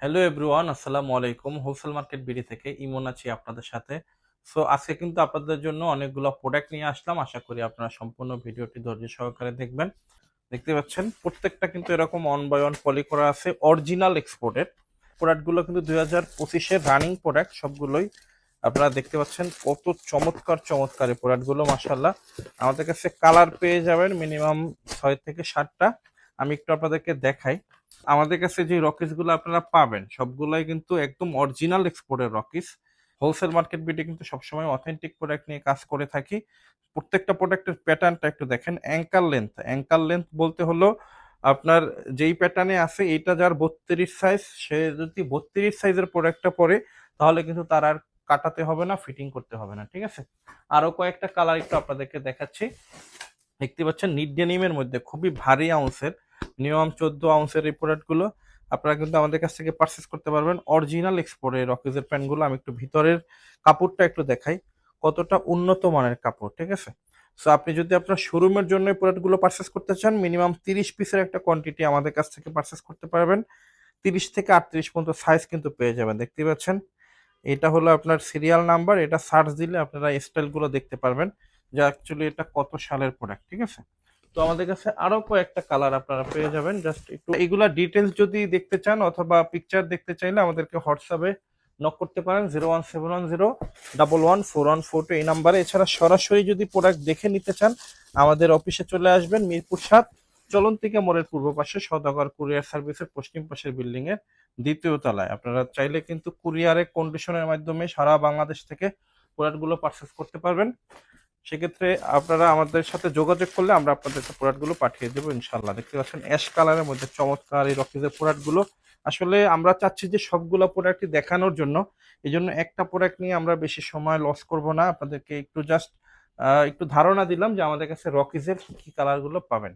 Hello everyone, আসসালামু আলাইকুম। Wholesale market BD থেকে ইমন আছি আপনাদের সাথে। সো আজকে কিন্তু আপনাদের জন্য অনেকগুলো প্রোডাক্ট নিয়ে আসলাম। আশা করি আপনারা সম্পূর্ণ ভিডিওটি ধৈর্য সহকারে দেখবেন। দেখতে পাচ্ছেন প্রত্যেকটা কিন্তু এরকম ওয়ান বাই ওয়ান পলি করা আছে, অরিজিনাল এক্সপোর্টেড প্রোডাক্টগুলো কিন্তু 2025-এর রানিং প্রোডাক্ট সবগুলোই। আপনারা দেখতে পাচ্ছেন কত চমৎকার চমৎকার এই প্রোডাক্টগুলো, মাশাআল্লাহ। আমাদের কাছে কালার পেয়ে যাবেন মিনিমাম 6 থেকে 7টা। আমি একটু আপনাদেরকে দেখাই। আমাদের কাছে যে রকিস গুলো আপনারা পাবেন সবগুলাই কিন্তু একদম অরিজিনাল এক্সপোর্টের রকিস। হোলসেল মার্কেট বিটে কিন্তু সবসময় অথেন্টিক প্রোডাক্ট নিয়ে কাজ করে থাকি। প্রত্যেকটা প্রোডাক্টের প্যাটার্নটা একটু দেখেন। অ্যাঙ্কার লেন্থ বলতে হলো আপনার যেই প্যাটার্নে আছে এইটা যার 32 সাইজ, সে যদি 32 সাইজের প্রোডাক্টটা পরে তাহলে কিন্তু তার আর কাটাতে হবে না, ফিটিং করতে হবে না, ঠিক আছে। আরো কয়েকটা কালার একটু আপনাদেরকে দেখাচ্ছি। দেখতে পাচ্ছেন নিট ডেনিমের মধ্যে খুবই ভারী আউন্সের, মিনিমাম 14 আউন্সের এই প্রোডাক্টগুলো আপনারা কিন্তু আমাদের কাছ থেকে পারচেস করতে পারবেন। অরিজিনাল এক্সপোর্টের রকিজের প্যান্টগুলো আমি একটু ভিতরের কাপড়টা একটু দেখাই, কতটা উন্নত মানের কাপড়, ঠিক আছে। সো আপনি যদি আপনার শোরুমের জন্য এই প্রোডাক্টগুলো পারচেস করতে চান, মিনিমাম 30 পিসের একটা কোয়ান্টিটি আমাদের কাছ থেকে পারচেস করতে পারবেন। 30 থেকে 38 পর্যন্ত সাইজ কিন্তু পেয়ে যাবেন। দেখতে পাচ্ছেন এটা হলো আপনার সিরিয়াল নাম্বার, এটা সার্চ দিলে আপনারা স্টাইলগুলো দেখতে পারবেন যে অ্যাকচুয়ালি এটা কত সালের প্রোডাক্ট, ঠিক আছে। তো আমাদের কাছে আরো কয়েকটা কালার আপনারা পেয়ে যাবেন। জাস্ট একটু এগুলা ডিটেলস যদি দেখতে চান অথবা পিকচার দেখতে চাইলে আমাদেরকে হোয়াটসঅ্যাপে নক করতে পারেন 0171011414142 এই নাম্বারে। এছাড়া সরাসরি যদি প্রোডাক্ট দেখে নিতে চান আমাদের অফিসে চলে আসবেন, মিরপুর 7 চলন্তিকা মোড়ের পূর্ব পাশে সওদাগর কুরিয়ার সার্ভিসের পশ্চিম পাশের বিল্ডিং এর 2য় তলায়। আপনারা চাইলে কিন্তু কুরিয়ারে কন্ডিশনের মাধ্যমে সারা বাংলাদেশ থেকে প্রোডাক্টগুলো পারচেস করতে পারবেন। সেক্ষেত্রে আপনারা আমাদের সাথে যোগাযোগ করলে আমরা আপনাদের প্রোডাক্টগুলো পাঠিয়ে দেবো ইনশাল্লাহ। দেখতে পাচ্ছেন অ্যাশ কালারের মধ্যে চমৎকার এই রকিজের প্রোডাক্টগুলো। আসলে আমরা চাচ্ছি যে সবগুলো প্রোডাক্টই দেখানোর জন্য, এই জন্য একটা প্রোডাক্ট নিয়ে আমরা বেশি সময় লস করব না। আপনাদেরকে একটু জাস্ট একটু ধারণা দিলাম যে আমাদের কাছে রকিজের কি কি কালারগুলো পাবেন।